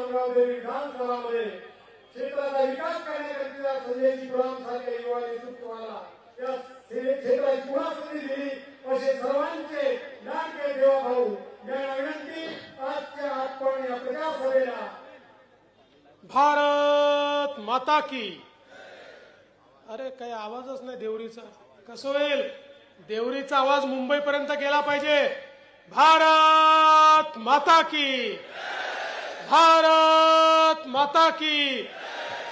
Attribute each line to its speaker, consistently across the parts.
Speaker 1: आमगाव विधानसभामध्ये क्षेत्राचा विकास करण्याकरिता संजयजी पुराम सारख्या युवा नेतृत्वाला या क्षेत्राची पुन्हा संधी दिली असे सर्वांचे लाडके देवाभाऊ या विनंती आजच्या आपण या प्रजासभेला
Speaker 2: भारत माता की। अरे काही आवाजच नाही देवरीचा, कसं होईल? देवरीचा आवाज मुंबईपर्यंत गेला पाहिजे। भारत माता की, भारत माता की।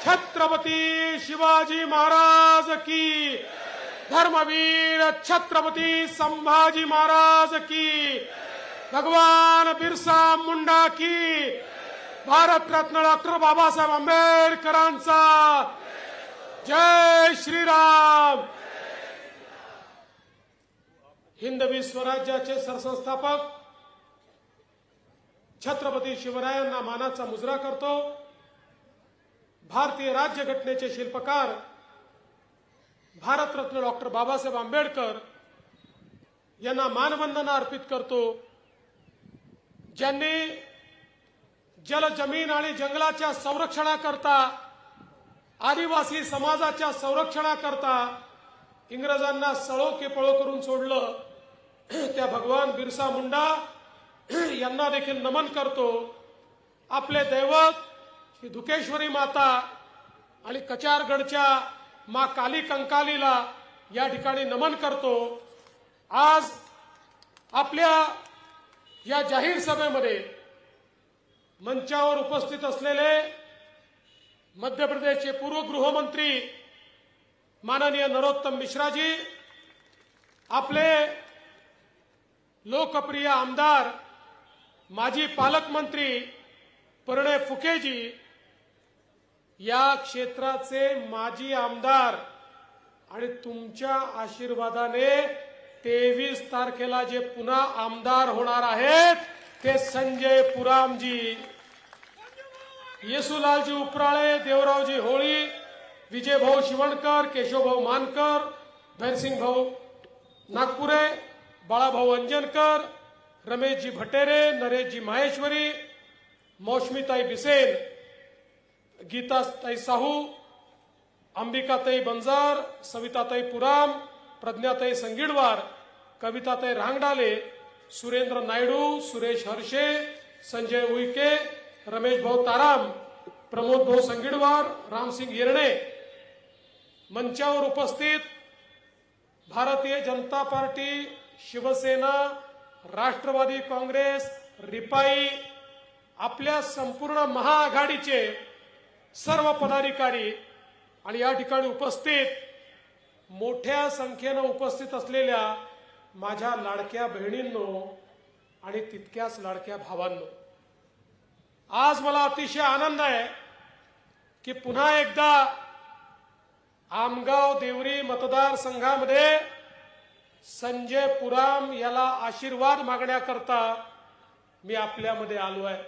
Speaker 2: छत्रपती शिवाजी महाराज की, धर्मवीर छत्रपती संभाजी महाराज की, भगवान बिरसा मुंडा की, भारत रत्न डॉक्टर बाबासाहेब आंबेडकरांचा जय श्रीराम। हिंदवी स्वराज्याचे सरसंस्थापक छत्रपती शिवरायांना मानाचा मुजरा करतो। भारतीय राज्यघटनेचे शिल्पकार भारतरत्न डॉक्टर बाबासाहेब आंबेडकर यांना मानवंदना अर्पित करतो, ज्यांनी जल, जमीन आणि जंगलाच्या संरक्षणाकरता, आदिवासी समाजाच्या संरक्षणाकरता इंग्रजांना सळो की पळो करून सोडलं। त्या भगवान बिरसा मुंडा यांना देखील नमन करतो। आपले दैवत श्री धुकेश्वरी माता आणि कचारगडच्या मां काली कंकालीला या ठिकाणी नमन करतो। आज आपल्या या जाहीर सभेमध्ये मंचावर उपस्थित असलेले मध्य प्रदेशचे पूर्व गृहमंत्री माननीय नरोत्तम मिश्राजी, आपले लोकप्रिय आमदार माजी पालकमंत्री परिणय फुकेजी, या क्षेत्राचे माजी आमदार आणि तुमच्या आशीर्वादाने 23 तारखेला जे पुन्हा आमदार होणार आहेत ते संजय पुरामजी, येसुलालजी उपराळे, देवरावजी होळी, विजयभाऊ शिवणकर, केशवभाऊ मानकर, भैरसिंग भाऊ नागपुरे, बाळाभाऊ अंजनकर, रमेशजी भटेरे, नरेशजी माहेश्वरी, मौसमीताई बिसेन, गीताताई साहू, अंबिकाताई बंजार, सविताताई पुराम, प्रज्ञाताई संगीडवार, कविताताई रांगडाले, सुरेंद्र नायडू, सुरेश हर्षे, संजय उईके, रमेश भाऊ ताराम, प्रमोद भाऊ संगीडवार, रामसिंग येरणे, मंचावर उपस्थित भारतीय जनता पार्टी, शिवसेना, राष्ट्रवादी काँग्रेस, रिपाई, आपल्या संपूर्ण महाआघाडीचे सर्व पदाधिकारी आणि या ठिकाणी उपस्थित मोठ्या संख्येने उपस्थित असलेल्या माझ्या लाडक्या बहिणींनो आणि तितक्याच लाडक्या भावांनो, आज मला अतिशय आनंद आहे की पुन्हा एकदा आमगाव देवरी मतदारसंघामध्ये संजय पुराम याला आशीर्वाद मागण्याकरता मी आपल्यामध्ये आलो आहे।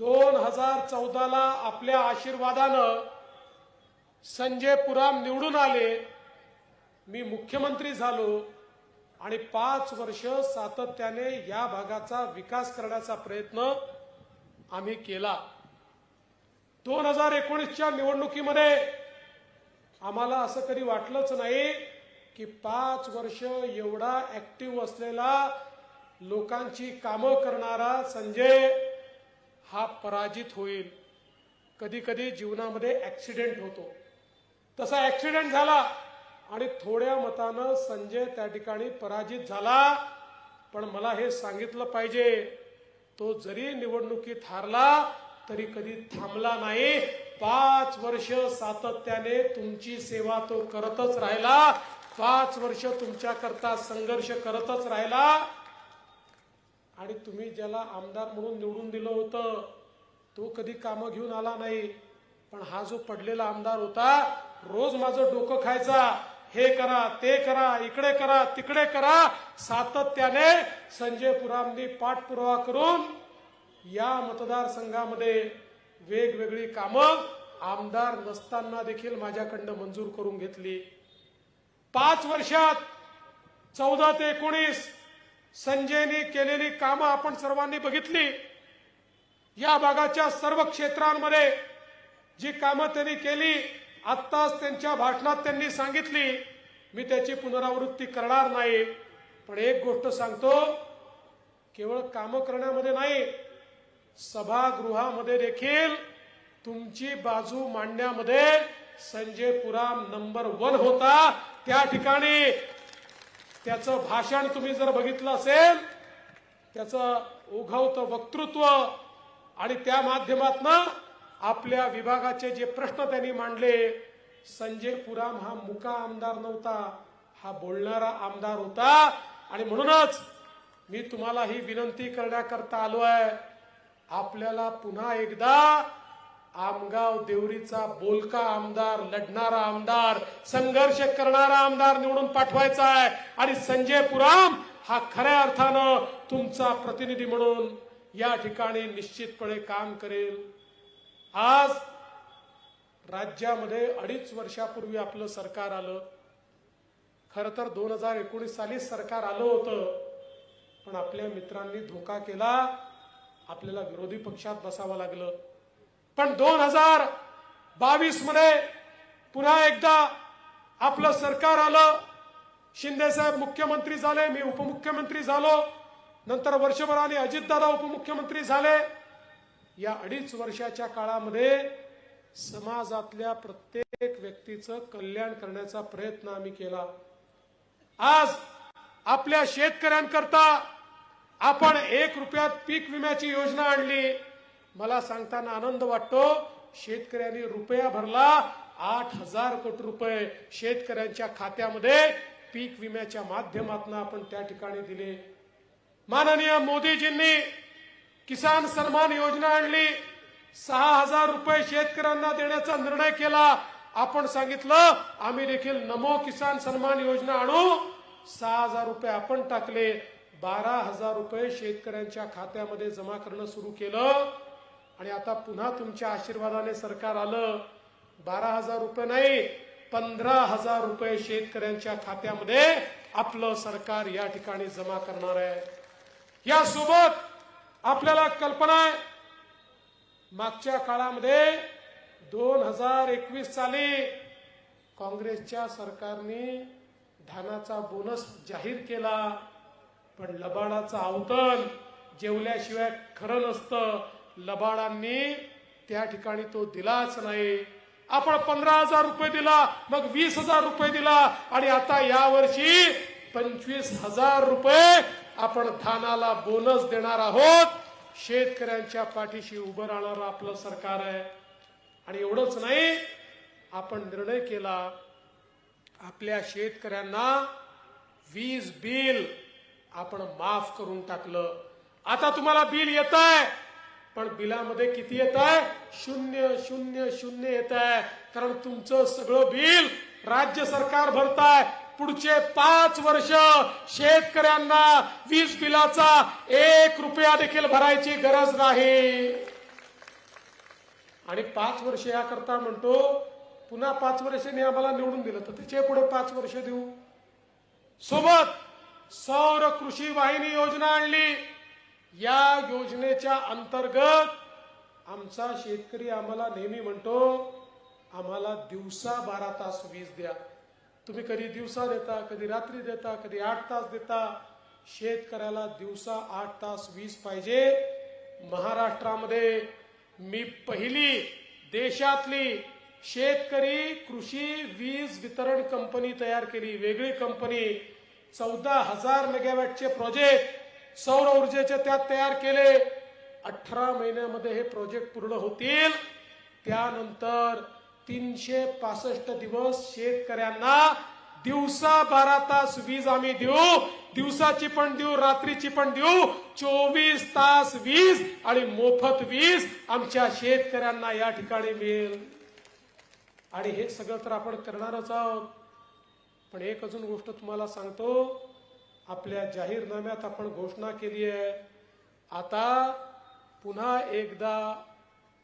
Speaker 2: 2014ला आपल्या आशीर्वादानं संजय पुराम निवडून आले, मी मुख्यमंत्री झालो आणि 5 वर्ष सातत्याने या भागाचा विकास करण्याचा प्रयत्न आम्ही केला। 2019च्या निवडणुकीमध्ये आम्हाला असं कधी वाटलंच नाही की 5 वर्ष एवढा ऍक्टिव्ह असलेला, लोकांची कामं करणारा संजय हा पराजित होईल। कधी कधी जीवनामध्ये ऍक्सिडेंट होतो, तसा ऍक्सिडेंट झाला आणि थोड्या मतानं संजय त्या ठिकाणी पराजित झाला। पण मला हे सांगितलं पाहिजे, तो जरी निवडणुकीत हारला तरी कधी थांबला नाही। 5 वर्ष सातत्याने तुमची सेवा तो करतच राहिला, 5 वर्ष तुमच्याकरता संघर्ष करतच राहिला आणि तुम्ही ज्याला आमदार म्हणून निवडून दिलं होतं तो कधी कामं घेऊन आला नाही। पण हा जो पडलेला आमदार होता, रोज माझं डोकं खायचा, हे करा, ते करा, इकडे करा, तिकडे करा। सातत्याने संजय पुरामनी पाठपुरावा करून या मतदारसंघामध्ये वेगवेगळी कामं आमदार नसताना देखील माझ्याकडनं मंजूर करून घेतली। 5 वर्षात 14 ते 19 संजयने केलेली कामं आपण सर्वांनी बघितली। या भागाच्या सर्व क्षेत्रांमध्ये जी कामं त्यांनी केली, आत्ताच त्यांच्या भाषणात त्यांनी सांगितली, मी त्याची पुनरावृत्ती करणार नाही. पण एक गोष्ट सांगतो, केवळ कामं करण्यामध्ये नाही, सभागृहामध्ये देखील तुमची बाजू मांडण्यामध्ये संजय पुराम नंबर 1 होता. त्या ठिकाणी त्याचं भाषण तुम्ही जर बघितलं असेल, त्याचं ओघवतं वक्तृत्व आणि त्या माध्यमातून आपल्या विभागाचे जे प्रश्न त्यांनी मांडले, संजय पुराम हा मुका आमदार नव्हता, हा बोलणारा आमदार होता. आणि म्हणूनच मी तुम्हाला ही विनंती करण्याकरता आलो आहे, आपल्याला पुन्हा एकदा आमगाव देवरीचा बोलका आमदार, लढणारा आमदार, संघर्ष करणारा आमदार निवडून पाठवायचा आहे. आणि संजय पुराम हा खऱ्या अर्थानं तुमचा प्रतिनिधी म्हणून या ठिकाणी निश्चितपणे काम करेल. आज राज्यामध्ये 2.5 वर्षापूर्वी आपलं सरकार आलं. खरं तर 2019 साली सरकार आलं होतं, पण आपल्या मित्रांनी धोका केला, आपल्याला विरोधी पक्षात बसावं लागलं. पण 2022 मध्ये पुन्हा एकदा आपलं सरकार आलं. शिंदे साहेब मुख्यमंत्री झाले, मी उपमुख्यमंत्री झालो, नंतर वर्षभराने अजितदादा उपमुख्यमंत्री झाले. या 2.5 वर्षाच्या काळामध्ये समाजातल्या प्रत्येक व्यक्तीचं कल्याण करण्याचा प्रयत्न आम्ही केला. आज आपल्या शेतकऱ्यांकरता आपण 1 रुपयात पीक विम्याची योजना आणली. मला सांगताना आनंद वाटतो, शेतकऱ्यांनी रुपया भरला, 8,000 कोटी रुपये शेतकऱ्यांच्या खात्यामध्ये पीक विम्याच्या माध्यमातून आपण त्या ठिकाणी दिले. माननीय मोदीजींनी किसान सन्मान योजना आणली, 6,000 रुपये शेतकऱ्यांना देण्याचा निर्णय केला. आपण सांगितलं आम्ही देखील नमो किसान सन्मान योजना आणू, 6,000 रुपये आपण टाकले, 12,000 रुपये शेतकऱ्यांच्या खात्यामध्ये जमा करणं सुरू केलं. आणि आता पुन्हा तुमच्या आशीर्वादाने सरकार आलं. 12,000 रुपये नाही, 15,000 रुपये शेतकऱ्यांच्या खात्यामध्ये आपलं सरकार या ठिकाणी जमा करणार आहे. यासोबत आपल्याला कल्पना आहे, मागच्या काळामध्ये 2021 साली काँग्रेसच्या सरकारने धानाचा बोनस जाहीर केला, पण लबाडाचं अवतन जेवल्याशिवाय खरं नसतं. लबाडांनी त्या ठिकाणी तो दिलाच नाही. आपण 15,000 रुपये दिला, मग 20,000 रुपये दिला, आणि आता यावर्षी 25,000 रुपये आपण धानाला बोनस देणार आहोत. शेतकऱ्यांच्या पाठीशी उभं राहणारं आपलं सरकार आहे. आणि एवढंच नाही, आपण निर्णय केला, आपल्या शेतकऱ्यांना वीज बिल आपण माफ करून टाकलं. आता तुम्हाला बिल येत आहे, पण बिलामध्ये किती येत आहे? 000 येत आहे. कारण तुमचं सगळं बिल राज्य सरकार भरताय. पुढचे 5 वर्ष शेतकऱ्यांना वीज बिलाचा 1 रुपया देखील भरायची गरज नाही. आणि 5 वर्ष याकरता म्हणतो, पुन्हा 5 वर्षांनी आम्हाला निवडून दिलं तर त्याचे पुढे 5 वर्ष देऊ. सोबत सौर कृषी वाहिनी योजना आणली. या योजनेच्या अंतर्गत आमचा शेतकरी आम्हाला नेहमी म्हणतो, आम्हाला दिवसा 12 तास वीज द्या. तुम्ही कधी दिवसा देता, कधी रात्री देता, कधी 8 तास देता. शेतकऱ्याला दिवसा 8 तास वीज पाहिजे. महाराष्ट्रामध्ये मी पहिली देशातली शेतकरी कृषी वीज वितरण कंपनी तयार केली, वेगळी कंपनी. 14,000 मेगावॅटचे प्रोजेक्ट सौर ऊर्जेचे त्यात तयार केले. 18 महिन्यामध्ये हे प्रोजेक्ट पूर्ण होतील. त्यानंतर 365 दिवस शेतकऱ्यांना दिवसा 12 तास वीज आम्ही देऊ. दिवसाची पण देऊ, रात्रीची पण देऊ. 24 तास वीज आणि मोफत वीज आमच्या शेतकऱ्यांना या ठिकाणी मिळेल. आणि हे सगळं तर आपण करणारच आहोत. पण एक अजून गोष्ट तुम्हाला सांगतो, आपल्या जाहीरनाम्यात आपण घोषणा केली आहे, आता पुन्हा एकदा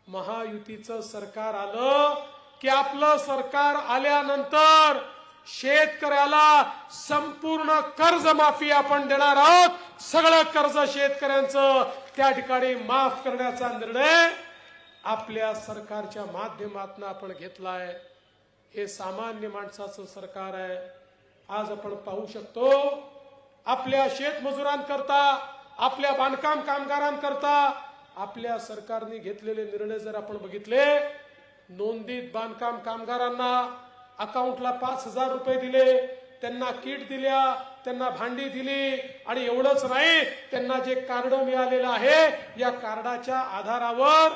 Speaker 2: महायुतीचं सरकार आलं की आपलं सरकार आल्यानंतर शेतकऱ्याला संपूर्ण कर्जमाफी आपण देणार आहोत। सगळं कर्ज शेतकऱ्यांचं त्या ठिकाणी माफ करण्याचा निर्णय आपल्या सरकारच्या माध्यमातून आपण घेतलाय। हे सामान्य माणसाचं सरकार आहे। आज आपण पाहू शकतो आपल्या शेतमजुरांकरता, आपल्या बांधकाम कामगारांकरता आपल्या सरकारने घेतलेले निर्णय जर आपण बघितले, नोंदीत बांधकाम कामगारांना अकाउंटला 5,000 रुपये दिले, त्यांना किट दिल्या, त्यांना भांडी दिली आणि एवढंच नाही, त्यांना जे कार्ड मिळालेलं आहे या कार्डाच्या आधारावर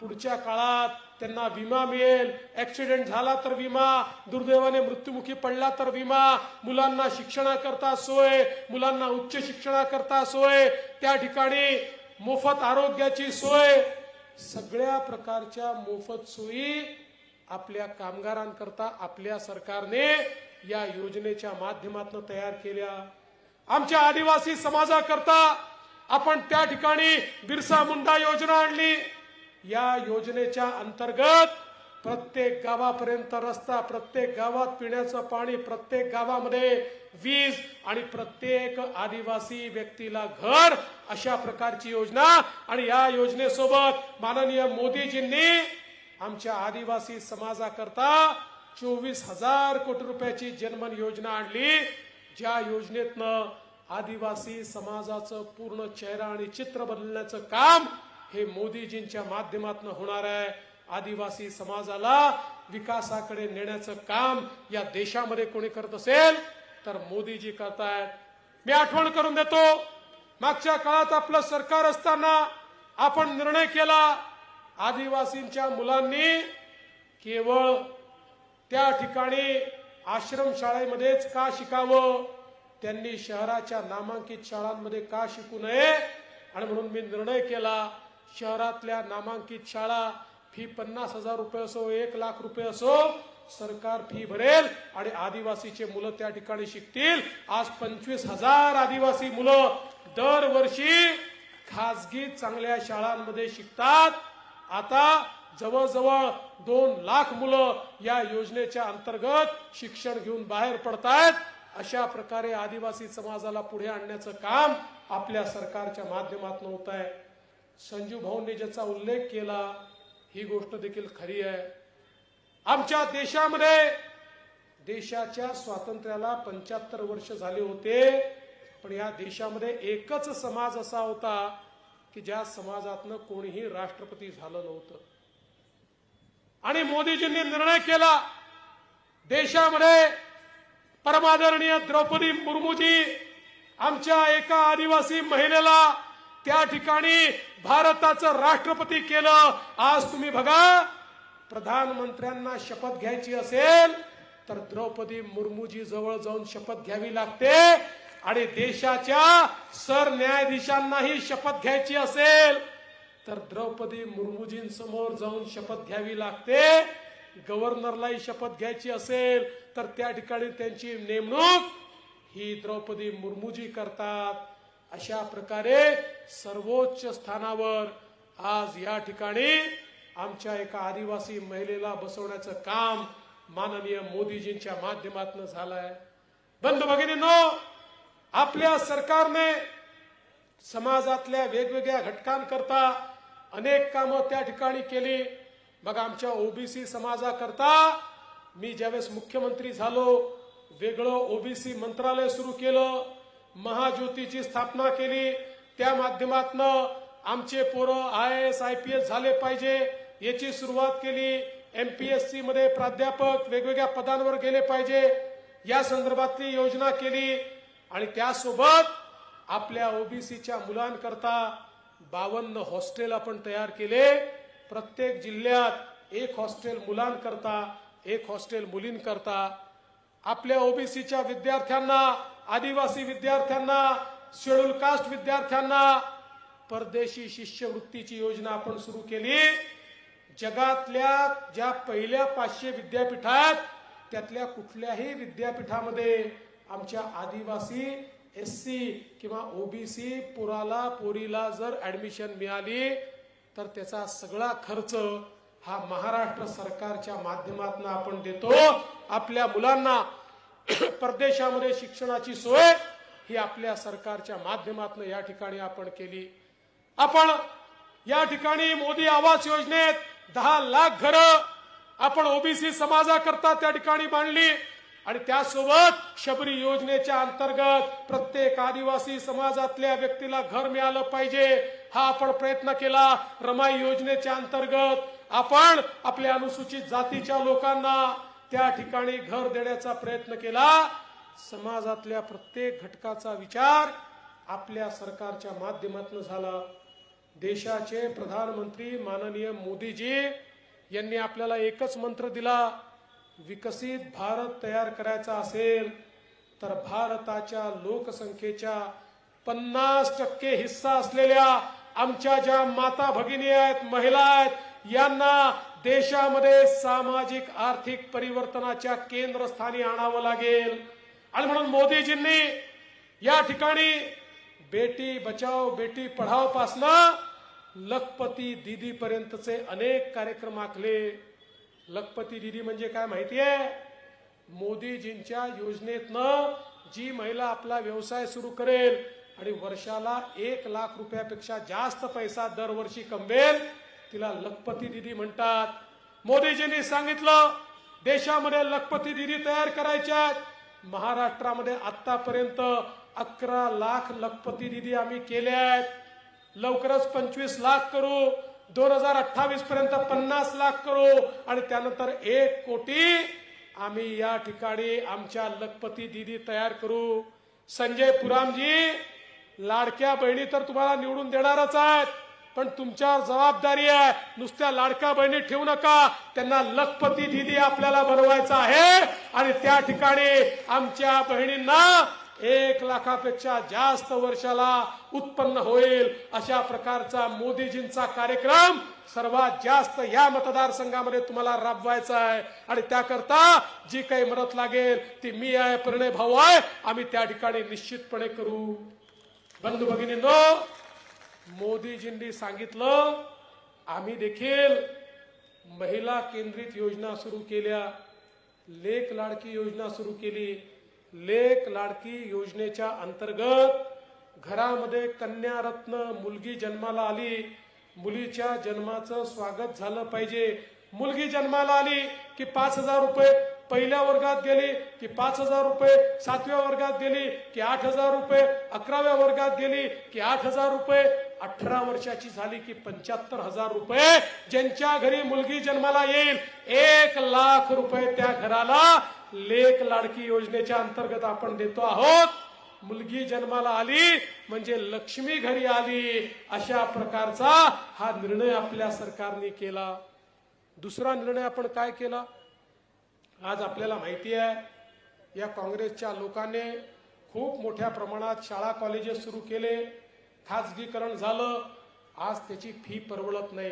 Speaker 2: पुढच्या काळात त्यांना विमा मिळेल। ऍक्सिडेंट झाला तर विमा, दुर्दैवाने मृत्युमुखी पडला तर विमा, मुलांना शिक्षणाकरता सोय, मुलांना उच्च शिक्षणाकरता सोय, त्या ठिकाणी मोफत आरोग्याची सोय, सगळ्या प्रकारच्या मोफत सोयी आपल्या कामगारांकरता आपल्या सरकारने या योजनेच्या माध्यमातून तयार केल्या। आमच्या आदिवासी समाजाकरता आपण त्या ठिकाणी बिरसा मुंडा योजना आणली। या योजनेच्या अंतर्गत प्रत्येक गावापर्यंत रस्ता, प्रत्येक गावात पिण्याचं पाणी, प्रत्येक गावामध्ये वीज आणि प्रत्येक आदिवासी व्यक्तीला घर, अशा प्रकारची योजना। आणि या योजनेसोबत माननीय मोदीजींनी आमच्या आदिवासी समाजाकरता 24,000 कोटी रुपयाची जनमन योजना आणली। ज्या योजनेतनं आदिवासी समाजाचं पूर्ण चेहरा आणि चित्र बदलण्याचं काम हे मोदीजींच्या माध्यमातून होणार आहे। आदिवासी समाजाला विकासाकडे नेण्याचं काम या देशामध्ये कोणी करत असेल तर मोदीजी करतायत। मी आठवण करून देतो, मागच्या काळात आपलं सरकार असताना आपण निर्णय केला, आदिवासींच्या मुलांनी केवळ त्या ठिकाणी आश्रम शाळेमध्येच का शिकावं, त्यांनी शहराच्या नामांकित शाळांमध्ये का शिकू नये। आणि म्हणून मी निर्णय केला, शहरातल्या नामांकित शाळा फी 50,000 रुपये असो, 1,00,000 रुपये असो, सरकार फी भरेल आणि आदिवासीचे मुलं त्या ठिकाणी शिकतील। आज 25,000 आदिवासी मुलं दरवर्षी खासगी चांगल्या शाळांमध्ये शिकतात। आता जवळजवळ 2,00,000 मुलं या योजनेच्या अंतर्गत शिक्षण घेऊन बाहेर पडतायत। अशा प्रकारे आदिवासी समाजाला पुढे आणण्याचं काम आपल्या सरकारच्या माध्यमातून होत आहे। संजू भाऊंनी ज्याचा उल्लेख केला ही गोष्ट देखील खरी आहे। आमच्या देशामध्ये देशाच्या स्वातंत्र्याला 75 वर्ष झाले होते, पण या देशामध्ये एकच समाज असा होता की ज्या समाजातनं कोणीही राष्ट्रपती झालं नव्हतं। आणि मोदीजींनी निर्णय केला, देशामध्ये परमादरणीय द्रौपदी मुर्मूजी आमच्या एका आदिवासी महिलेला त्या ठिकाणी भारताचं राष्ट्रपती केलं। आज तुम्ही बघा, प्रधानमंत्र्यांना शपथ घ्यायची असेल तर द्रौपदी मुर्मूजी जवळ जाऊन शपथ घ्यावी लागते आणि देशाच्या सरन्यायाधीशांनाही शपथ घ्यायची असेल तर द्रौपदी मुर्मूजींसमोर जाऊन शपथ घ्यावी लागते। गव्हर्नरलाही शपथ घ्यायची असेल तर त्या ठिकाणी त्यांची नेमणूक ही द्रौपदी मुर्मूजी करतात। अशा प्रकारे सर्वोच्च स्थानावर आज या ठिकाणी आमच्या एका आदिवासी महिलेला बसवण्याचं काम माननीय मोदीजींच्या माध्यमातून झालंय। बंधू भगिनींनो, आपल्या सरकारने समाजातल्या वेगवेगळ्या घटकांकरता अनेक कामं त्या ठिकाणी केली। बघा, आमच्या ओबीसी समाजाकरता मी ज्यावेळेस मुख्यमंत्री झालो, वेगळं ओबीसी मंत्रालय सुरू केलं, महाज्योतीची स्थापना केली। त्या माध्यमातून आमचे पोरं IAS IPS झाले पाहिजे याची सुरुवात केली। MPSC मध्ये प्राध्यापक वेगवेगळ्या पदांवर गेले पाहिजे या संदर्भातली योजना केली। आणि त्यासोबत आपल्या ओबीसीच्या मुलांकरता 52 हॉस्टेल आपण तयार केले। प्रत्येक जिल्ह्यात एक हॉस्टेल मुलांकरता, एक हॉस्टेल मुलींकरता। आपल्या ओबीसीच्या विद्यार्थ्यांना, आदिवासी विद्यार्थ्यांना, शेड्यूल कास्ट विद्यार्थ्यांना परदेशी शिष्यवृत्तीची योजना आपण सुरू केली। जगातल्या ज्या पहिल्या 500 विद्यापीठात त्यातल्या कुठल्याही विद्यापीठामध्ये आमच्या आदिवासी SC किंवा ओबीसी पोरीला जर ऍडमिशन मिळाली तर त्याचा सगळा खर्च हा महाराष्ट्र सरकारच्या माध्यमातून आपण देतो। आपल्या मुलांना परदेशामध्ये शिक्षणाची सोय ही आपल्या सरकारच्या माध्यमातून या ठिकाणी आपण केली. आपण या ठिकाणी मोदी आवास योजनेत 10 लाख घरं आपण ओबीसी समाजाकरता त्या ठिकाणी बांधली आणि त्यासोबत शबरी योजनेच्या अंतर्गत प्रत्येक आदिवासी समाजातल्या व्यक्तीला घर मिळालं पाहिजे हा आपण प्रयत्न केला. रमाई योजनेच्या अंतर्गत आपण आपल्या अनुसूचित जातीच्या लोकांना त्या ठिकाणी घर देण्याचा प्रयत्न केला. समाजातल्या प्रत्येक घटकाचा विचार आपल्या सरकारच्या माध्यमातून झाला. देशाचे प्रधानमंत्री माननीय मोदीजी यांनी आपल्याला एकच मंत्र दिला, विकसित भारत तयार करायचा असेल तर भारताच्या लोकसंख्येच्या 50% हिस्सा असलेल्या आमच्या ज्या माता भगिनी आहेत, महिला आहेत, यांना देशामध्ये सामाजिक आर्थिक परिवर्तनाच्या केंद्रस्थानी आणावं लागेल. आणि म्हणून मोदीजींनी या ठिकाणी बेटी बचाओ बेटी पढाओ पासनं लखपती दीदी पर्यंतचे अनेक कार्यक्रम आखले. लखपती दीदी म्हणजे काय माहितीये? मोदीजींच्या योजनेतनं जी महिला आपला व्यवसाय सुरू करेल आणि वर्षाला 1 लाख रुपयापेक्षा जास्त पैसा दरवर्षी कमवेल तिला लखपती दीदी म्हणतात. मोदीजींनी सांगितलं देशामध्ये लखपती दीदी तयार करायच्या. महाराष्ट्रामध्ये आतापर्यंत 11 लाख लखपती दीदी आम्ही केल्या आहेत. लवकरच 25 लाख करू, 2028 पर्यंत 50 लाख करू आणि त्यानंतर 1 कोटी आम्ही या ठिकाणी आमच्या लखपती दीदी तयार करू. संजय पुरामजी, लाडक्या बहिणी तर तुम्हाला निवडून देणारच आहेत, पण तुमच्यावर जबाबदारी आहे. नुसत्या लाडक्या बहिणी ठेवू नका, त्यांना लखपती दीदी आपल्याला बनवायचं आहे आणि त्या ठिकाणी आमच्या बहिणींना 1 लाखापेक्षा जास्त वर्षाला उत्पन्न होईल अशा प्रकारचा मोदीजींचा कार्यक्रम सर्वात जास्त या मतदारसंघामध्ये तुम्हाला राबवायचा आहे. आणि त्याकरता जी काही मदत लागेल ती मी आहे, प्रणय भाऊ आहे, आम्ही त्या ठिकाणी निश्चितपणे करू. बंधू भगिनींनो, मोदीजींनी सांगितलं आम्ही देखील महिला केंद्रित योजना सुरू केल्या. लेक लाडकी योजना सुरू केली. लेक लाडकी योजनेच्या अंतर्गत घरामध्ये कन्या रत्न मुलगी जन्माला आली, मुलीच्या जन्माचं स्वागत झालं पाहिजे. मुलगी जन्माला आली की 5,000 रुपये, पहिल्या वर्गात गेली की 5,000 रुपये, 7व्या वर्गात गेली की 8,000 रुपये, 11व्या वर्गात गेली की 8,000 रुपये, 18 वर्षाची झाली की 75,000 रुपये. ज्यांच्या घरी मुलगी जन्माला येईल 1 लाख रुपये त्या घराला लेक लाडकी योजनेच्या अंतर्गत आपण देतो आहोत. मुलगी जन्माला आली म्हणजे लक्ष्मी घरी आली, अशा प्रकारचा हा निर्णय आपल्या सरकारने केला. दुसरा निर्णय आपण काय केला? आज आपल्याला माहिती आहे या काँग्रेसच्या लोकांनी खूप मोठ्या प्रमाणात शाळा कॉलेजेस सुरू केले, खाजगीकरण झालं. आज त्याची फी परवडत नाही.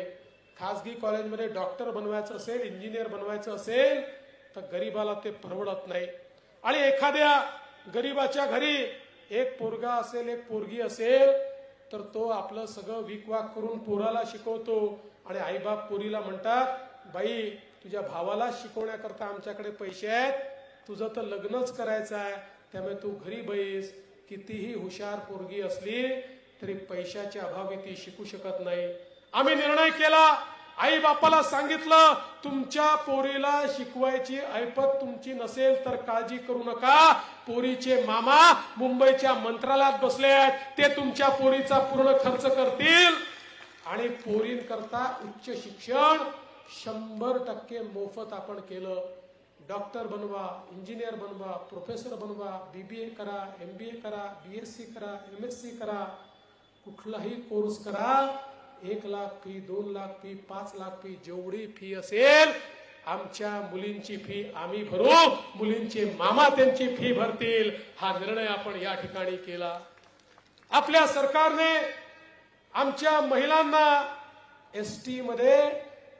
Speaker 2: खाजगी कॉलेजमध्ये डॉक्टर बनवायचं असेल, इंजिनियर बनवायचं असेल तर गरीबाला ते परवडत नाही. आणि एखाद्या गरीबाच्या घरी एक पोरगा असेल, एक पोरगी असेल तर तो आपलं सगळं विकवाक करून पोराला शिकवतो आणि आईबाप पोरीला म्हणतात, बाई तुझ्या भावाला शिकवण्याकरता आमच्याकडे पैसे आहेत, तुझं तर लग्नच करायचं आहे, त्यामुळे तू घरी बैस. कितीही हुशार पोरगी असली तरी पैशाच्या अभावी ती शिकू शकत नाही. आम्ही निर्णय केला, आई बापाला सांगितलं तुमच्या पोरीला शिकवायची ऐपत तुमची नसेल तर काळजी करू नका. पोरीचे मामा मुंबईच्या मंत्रालयात बसले आहेत, ते तुमच्या पोरीचा पूर्ण खर्च करतील आणि पोरींकरता उच्च शिक्षण 100% मोफत आपण केलं. डॉक्टर बनवा, इंजिनियर बनवा, प्रोफेसर बनवा, BBA करा, MBA करा, BSc करा, MSc करा, कुठलाही कोर्स करा, 1 lakh fee, 2 lakh fee, 5 lakh fee, जेवढी फी असेल आमच्या मुलींची फी आम्ही भरू, मुलींचे मामा त्यांची फी भरतील. हा निर्णय आपण या ठिकाणी केला. आपल्या सरकारने आमच्या महिलांना ST मध्ये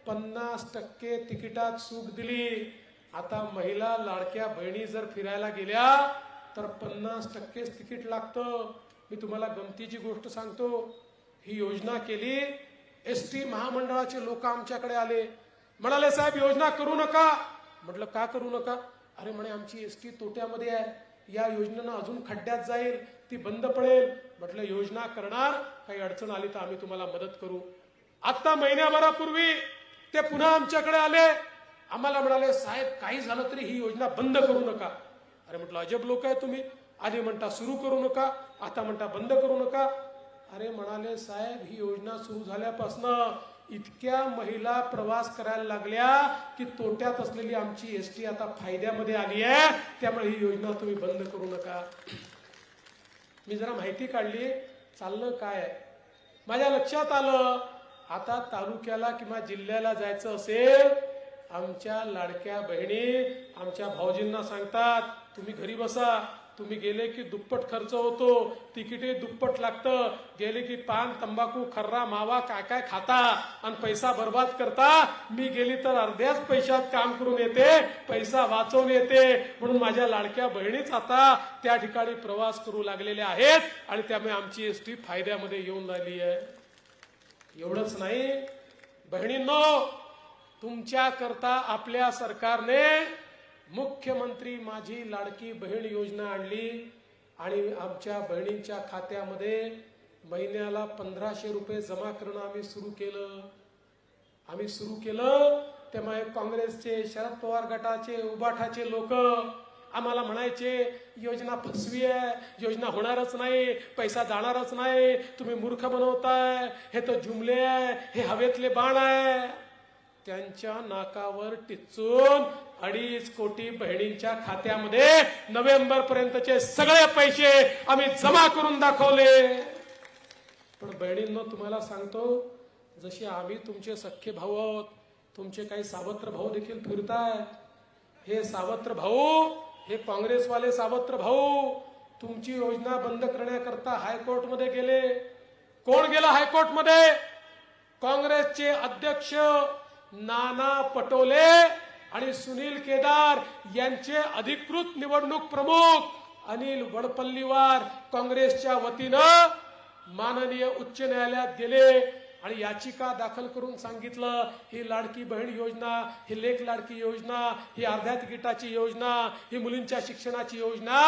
Speaker 2: 50% तिकिटात सूट दिली. आता महिला लाडक्या बहिणी जर फिरायला गेल्या तर 50% तिकीट लागतं. मी तुम्हाला गमतीची गोष्ट सांगतो, ही योजना केली. ST महामंडळाचे लोक आमच्याकडे आले, म्हणाले साहेब योजना करू नका. म्हटलं का करू नका? अरे म्हणे आमची एसटी तोट्यामध्ये आहे, या योजनेनं अजून खड्ड्यात जाईल, ती बंद पडेल. म्हटलं योजना करणार, काही अडचण आली तर आम्ही तुम्हाला मदत करू. आता महिन्याभरापूर्वी ते पुन्हा आमच्याकडे आले, आम्हाला म्हणाले साहेब काही झालं तरी ही योजना बंद करू नका. अरे म्हटलं अजब लोक आहे तुम्ही, आधी म्हणता सुरू करू नका, आता म्हणता बंद करू नका. अरे म्हणाले साहेब ही योजना सुरू झाल्यापासून इतक्या महिला प्रवास करायला लागल्या की तोट्यात असलेली आमची एसटी आता फायद्यामध्ये आली आहे, त्यामुळे ही योजना तुम्ही बंद करू नका. मी जरा माहिती काढली, चाललं काय आहे. माझ्या लक्षात आलं आता तालुक्याला किंवा जिल्ह्याला जायचं असेल, आमच्या लाडक्या बहिणी आमच्या भाऊजींना सांगतात तुम्ही घरी बसा, तुम्ही गेले की दुप्पट खर्च होतो, तिकीटे दुप्पट लागतं, गेले की पान तंबाखू खर्रा मावा काय काय खाता आणि पैसा बर्बाद करता. मी गेली तर अर्ध्याच पैशात काम करून येते, पैसा वाचवून येते. म्हणून माझ्या लाडक्या बहिणीच आता त्या ठिकाणी प्रवास करू लागलेल्या आहेत आणि त्यामुळे आमची एसटी फायद्यामध्ये येऊन राहिली आहे. एवढंच नाही बहिणींनो, तुमच्या करता आपल्या सरकारने मुख्यमंत्री माझी लाडकी बहीण योजना आणली आणि आमच्या बहिणींच्या खात्यामध्ये महिन्याला 1500 रुपये जमा करणं आम्ही सुरू केलं. त्यामुळे काँग्रेसचे, शरद पवार गटाचे, उबाठाचे लोक आम्हाला म्हणायचे योजना फसवी आहे, योजना होणारच नाही, पैसा जाणारच नाही, तुम्ही मूर्ख बनवताय, हे तर जुमले आहे, हे हवेतले बाण आहे. त्यांच्या नाकावर टिचून 2.5 कोटी बहिणींच्या खात्यामध्ये नोव्हेंबर पर्यंतचे सगळे पैसे आम्ही जमा करून दाखवले. पण बहिणींनो तुम्हाला सांगतो, जशी आम्ही तुमचे सख्खे भाऊ आहोत, तुमचे काही सावत्र भाऊ देखील फिरताय. हे सावत्र भाऊ, हे काँग्रेसवाले सावत्र भाऊ तुमची योजना बंद करण्याकरता हायकोर्टमध्ये गेले. कोण गेला हायकोर्टमध्ये? काँग्रेसचे अध्यक्ष नाना पटोले आणि सुनील केदार यांचे अधिकृत निवडणूक प्रमुख अनिल वडपल्लीवार काँग्रेसच्या वतीनं माननीय उच्च न्यायालयात गेले आणि याचिका दाखल करून सांगितलं ही लाडकी बहीण योजना, ही लेक लाडकी योजना, ही अर्ध्या तिकिटाची योजना, ही मुलींच्या शिक्षणाची योजना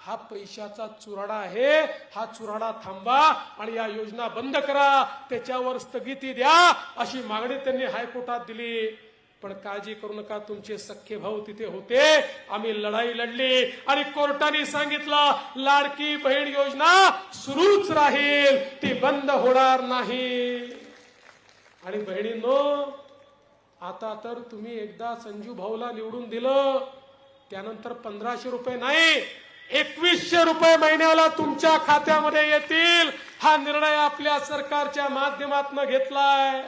Speaker 2: हा पैशाचा चुराडा आहे, हा चुराडा थांबवा आणि या योजना बंद करा, त्याच्यावर स्थगिती द्या, अशी मागणी त्यांनी हायकोर्टात दिली. पण काळजी करू नका, तुमचे सख्खे भाऊ तिथे होते, आम्ही लढाई लढली आणि कोर्टाने सांगितलं लाडकी बहीण योजना सुरूच राहील, ती बंद होणार नाही. आणि बहिणींनो, आता तर तुम्ही एकदा संजू भाऊला निवडून दिलं, त्यानंतर 1500 रुपये नाही 2100 रुपये महिन्याला तुमच्या खात्यामध्ये येतील, हा निर्णय आपल्या सरकारच्या माध्यमातून घेतलाय.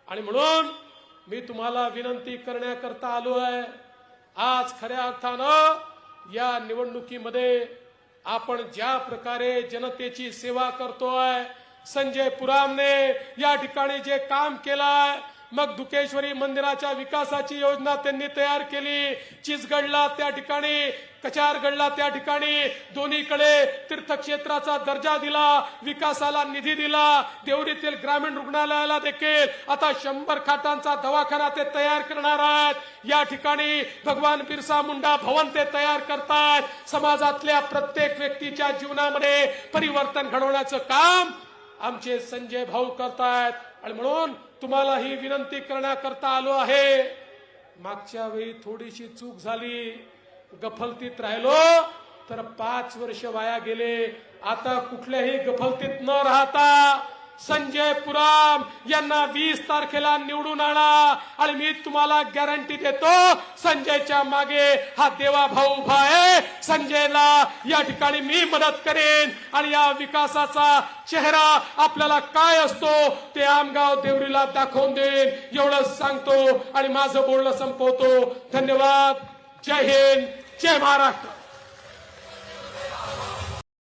Speaker 2: आणि म्हणून मी तुम्हाला विनंती करण्याकरता आलो आहे. आज खऱ्या अर्थानं या निवडणुकीमध्ये आपण ज्या प्रकारे जनतेची सेवा करतोय, संजय पुरामने या ठिकाणी जे काम केलंय, मग दुकेश्वरी मंदिराच्या विकासाची योजना त्यांनी तयार केली, चिचगडला त्या ठिकाणी, कचारगडला त्या ठिकाणी दोन्हीकडे तीर्थक्षेत्राचा दर्जा दिला, विकासाला निधी दिला, देवरीतील ग्रामीण रुग्णालयाला देखील आता 100 खाटांचा दवाखाना ते तयार करणार आहेत. या ठिकाणी भगवान बिरसा मुंडा भवन ते तयार करतायत. समाजातल्या प्रत्येक व्यक्तीच्या जीवनामध्ये परिवर्तन घडवण्याचं काम आमचे संजय भाऊ करतायत. आणि म्हणून तुम्हाला ही विनंती करण्याकरता आलो आहे. मागच्या वेळी थोडीशी चूक झाली, गफलतीत राहिलो तर 5 वर्ष वाया गेले. आता कुठल्याही गफलतीत न राहता संजय पुराम यांना 20 तारखेला निवडून आणा आणि मी तुम्हाला गॅरंटी देतो संजयच्या मागे हा देवा भाऊ उभा आहे. संजयला या ठिकाणी मी मदत करेन आणि या विकासाचा चेहरा आपल्याला काय असतो ते आमगाव देवरीला दाखवून देईन, एवढंच सांगतो आणि माझं बोलणं संपवतो. धन्यवाद. जय हिंद, जय महाराष्ट्र.